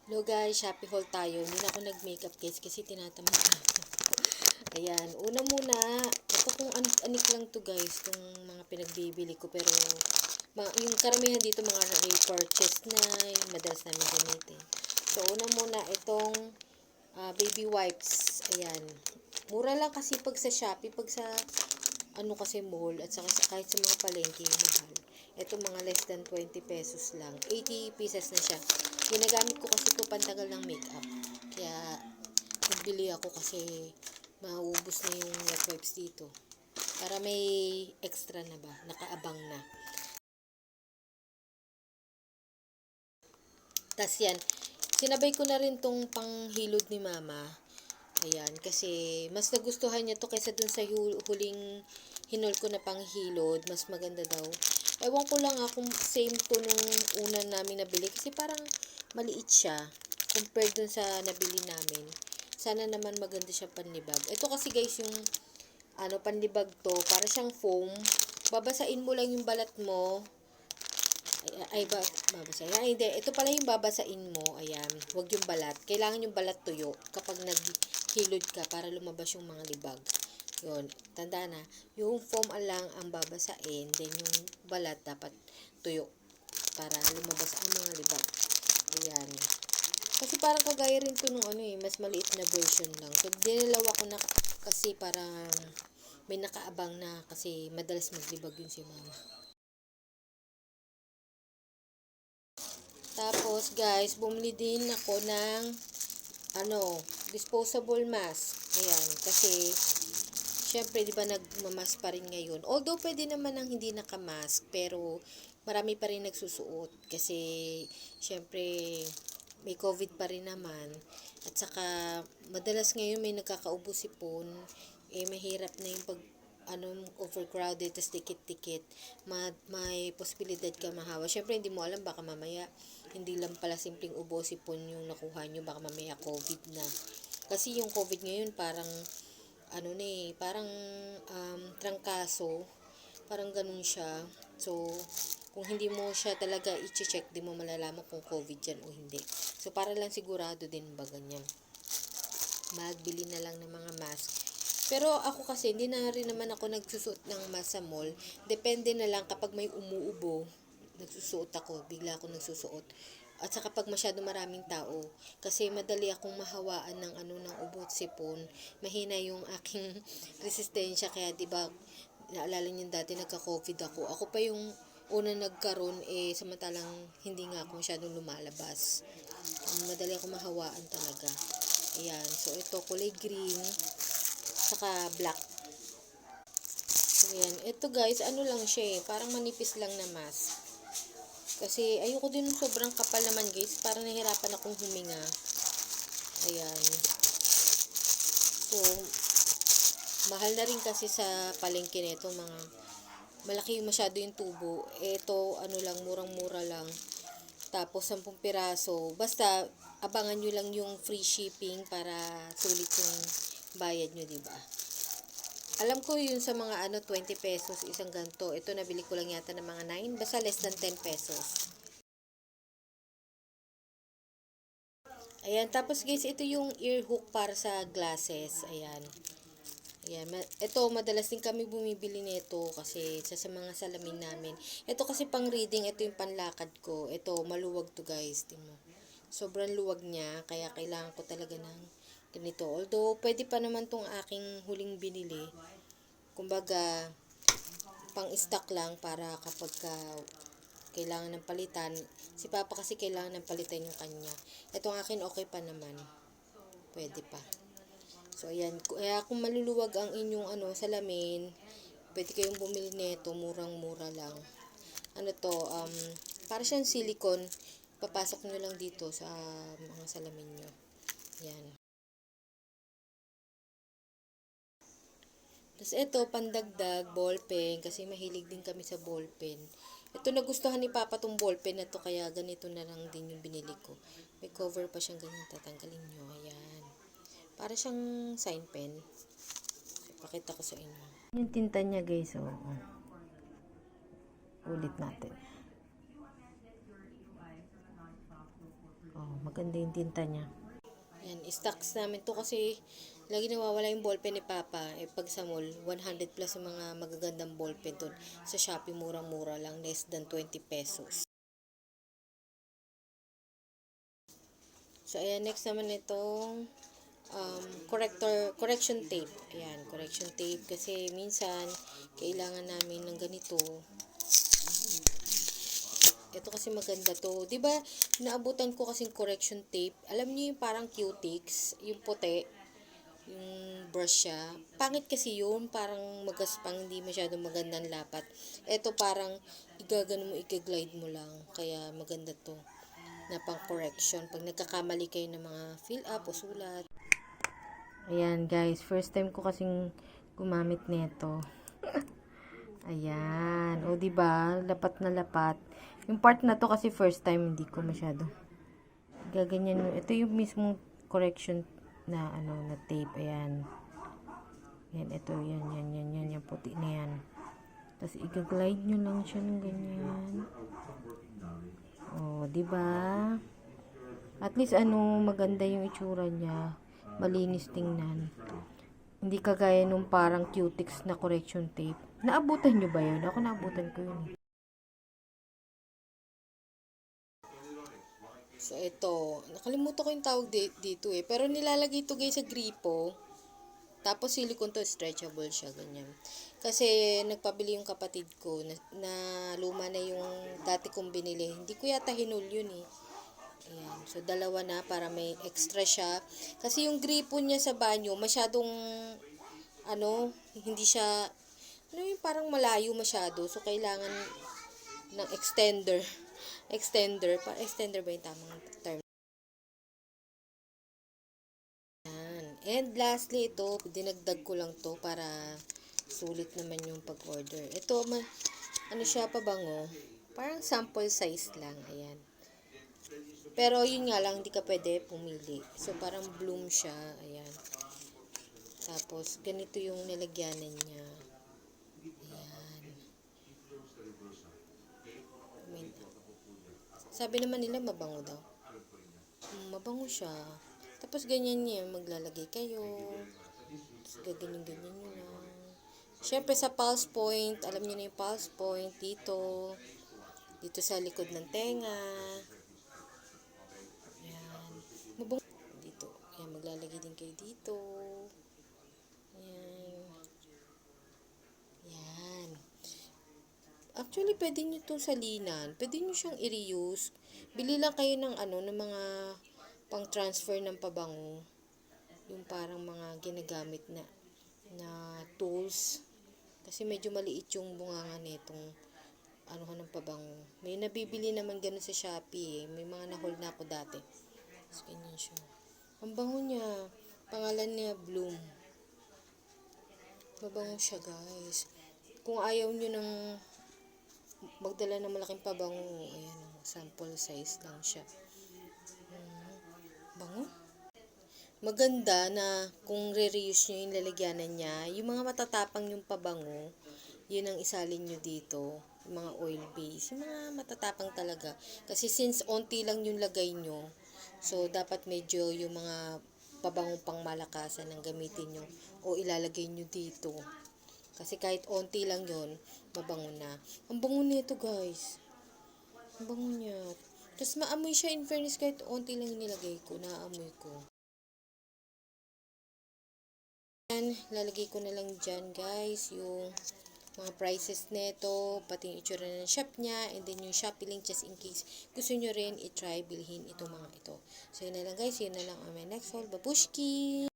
Hello guys, Shopee haul tayo. Hindi na ako nag-makeup guys kasi tinatamad na ako. Ayan, una muna, ito kung anik lang to guys, itong mga pinagbibili ko. Pero yung karamihan dito mga repurchase na, yung madalas namin gamitin. So una muna, itong baby wipes. Ayan, mura lang kasi pag sa Shopee, pag sa kasi mall, at saka kahit sa mga palengke, mahal. Ito mga less than 20 pesos lang. 80 pieces na siya. Ginagamit ko kasi ito pantagal ng makeup. Kaya, nagbili ako kasi mauubos na yung wet wipes dito. Para may extra na ba? Nakaabang na. Tas yan, sinabay ko na rin tong panghilod ni mama. Ayan, kasi mas nagustuhan niya to kaysa dun sa huling hinol ko na panghilod. Mas maganda daw. Ewan ko lang kung same to nung una namin nabili. Kasi parang maliit siya compared dun sa nabili namin. Sana naman maganda siya panlibag. Ito kasi guys yung panlibag to. Para siyang foam. Babasain mo lang yung balat mo. Babasahin. Hindi. Ito pala yung babasain mo. Ayan. Huwag yung balat. Kailangan yung balat tuyo kapag naghilod ka para lumabas yung mga libag. Yun. Tanda na. Yung foam lang ang babasain. Then yung balat dapat tuyo para lumabas ang mga libag. Ayan. Kasi parang kagaya rin to nung mas maliit na version lang. So, dinalawa ko na kasi parang may nakaabang na kasi madalas maglibag yun si mama. Tapos, guys, bumili din ako ng disposable mask. Ayan, kasi syempre, di ba nagmamask pa rin ngayon. Although, pwede naman ang hindi nakamask, pero marami pa rin nagsusuot. Kasi, syempre, may COVID pa rin naman. At saka, madalas ngayon may nagkakaubo sipon. Mahirap na yung overcrowded, tas dikit-dikit. May posibilidad ka mahawa. Syempre, hindi mo alam, baka mamaya, hindi lang pala simpleng ubo sipon yung nakuha nyo, baka mamaya COVID na. Kasi yung COVID ngayon, parang parang trangkaso, parang ganun siya. So, kung hindi mo siya talaga i-check, di mo malalaman kung COVID yan o hindi. So, para lang sigurado din ba ganyan. Magbili na lang ng mga mask. Pero ako kasi, hindi na rin naman ako nagsusuot ng mask sa mall. Depende na lang kapag may umuubo, nagsusuot ako, bigla ako nagsusuot. At saka pag masyado maraming tao, kasi madali akong mahawaan ng ubo at sipon. Mahina yung aking resistensya, kaya 'di ba naalala niyo dati nagka-COVID ako. Ako pa yung una nagkaroon samantalang hindi nga ako masyadong lumalabas. Madali ako mahawaan talaga. Ayan, so ito kulay green saka black. So ayan, ito guys, lang siya parang manipis lang na mask. Kasi ayoko din ng sobrang kapal naman guys. Parang nahirapan akong huminga. Ayan. So, mahal na rin kasi sa palengke nito mga malaki masyado yung tubo. Ito, lang, murang-mura lang. Tapos, 10 piraso. Basta, abangan nyo lang yung free shipping para sulit yung bayad nyo, diba? Alam ko yun sa mga 20 pesos isang ganto. Ito nabili ko lang yata ng mga 9. Basta less than 10 pesos. Ayan, tapos guys, ito yung ear hook para sa glasses. Ayan. Ayan, ito madalas din kami bumibili nito kasi sa mga salamin namin. Ito kasi pang reading, ito yung panlakad ko. Ito, maluwag to guys, tingnan mo. Sobrang luwag niya, kaya kailangan ko talaga ng ganito. Although, pwede pa naman tong aking huling binili. Kumbaga, pang stock lang para kapag kailangan ng palitan. Si Papa kasi kailangan ng palitan yung kanya. Itong akin okay pa naman. Pwede pa. So, ayan. Kaya kung maluluwag ang inyong salamin, pwede kayong bumili nito. Murang-mura lang. Para siyang silicone. Papasok nyo lang dito sa mga salamin nyo. Ayan. Tapos ito, pandagdag, ballpen. Kasi mahilig din kami sa ballpen. Ito nagustuhan ni Papa tong ballpen na to. Kaya ganito na lang din yung binili ko. May cover pa siyang ganyan. Tatanggalin nyo. Ayan. Para siyang sign pen. So, pakita ko sa inyo. Yung tinta niya guys. Ulit natin. Ganda yung tinta niya. Yan, stocks namin to kasi lagi nawawala yung ballpen ni Papa. Pag sa mall, 100 plus yung mga magagandang ballpen doon. Sa Shopee, murang-mura lang, less than 20 pesos. So, ayan, next naman itong correction tape. Ayan, correction tape kasi minsan kailangan namin ng ganito. Ito kasi maganda to. 'Di ba? Naabutan ko kasing correction tape. Alam niyo yung parang Q-Tix, yung puti, yung brush siya. Pangit kasi yun, parang magaspang, hindi masyadong magandang lapat. Ito parang igagano mo, i-glide mo lang. Kaya maganda to na pang correction. Pag nagkakamali kayo ng mga fill up o sulat. Ayan guys, first time ko kasing gumamit nito. Ayan. O, diba? Lapat na lapat. Yung part na to kasi first time, hindi ko masyado. Gaganyan mo. Ito yung mismong correction na, na tape. Ayan. Ayan, ito. Yan. Yung puti na yan. Tapos, i-glide nyo lang siya ng ganyan. O, diba? At least, maganda yung itsura niya. Malinis tingnan. Hindi kagaya nung parang Q-Tix na correction tape. Naabutan nyo ba yun? Ako naabutan ko yun. So, ito. Nakalimutan ko yung tawag dito eh. Pero nilalagay ito guys sa gripo. Tapos silicone to, stretchable siya, ganyan. Kasi nagpabili yung kapatid ko na luma na yung dati kong binili. Hindi ko yata hinul yun eh. Ayan. So, dalawa na para may extra siya. Kasi yung gripo niya sa banyo, masyadong, hindi siya, yung parang malayo masyado. So, kailangan ng extender. Extender ba yung tamang term? Ayan. And lastly, ito, dinagdag ko lang to para sulit naman yung pag-order. Ito, siya, pabango. Parang sample size lang. Ayan. Pero, yun nga lang, hindi ka pwede pumili. So, parang bloom siya. Ayan. Tapos, ganito yung nilagyanan niya. Ayan. Sabi naman nila, mabango daw. Mabango siya. Tapos, ganyan niya. Maglalagay kayo. Tapos, gaganyan-ganyan nyo lang. Siyempre, sa pulse point, alam niyo na yung pulse point dito. Dito sa likod ng tenga. Ayan. Mabango. Dito. Ayan, maglalagay din kayo dito. Ayan. Ayan. Actually, pwede nyo itong salinan. Pwede nyo siyang i-reuse. Bili lang kayo ng ng mga pang-transfer ng pabango. Yung parang mga ginagamit na tools. Kasi medyo maliit yung bunganga nitong ng pabango. May nabibili naman ganun sa Shopee eh. May mga na-hold na ako dati. So, ganyan siya. Ang bango niya. Pangalan niya Bloom. Mabango siya guys. Kung ayaw nyo ng magdala ng malaking pabango, ayan, sample size lang siya. Bango. Maganda na kung re-reuse nyo yung lalagyanan niya, yung mga matatapang yung pabango, yun ang isalin nyo dito. Yung mga oil base, yung mga matatapang talaga. Kasi since onti lang yung lagay nyo, so dapat medyo yung mga pabangong pang malakasan ang gamitin nyo o ilalagay nyo dito. Kasi kahit onti lang yon, mabango na. Ang bango nito guys. Ang bango niya. Tapos maamoy siya, in fairness, kahit onti lang nilagay ko, naamoy ko. Yan, lalagay ko na lang dyan guys, yung mga prices nito, pati yung itsura ng shop niya, and then yung Shopee link just in case gusto nyo rin i-try bilhin itong mga ito. So yun na lang guys, yun na lang ang my next haul. Babushki!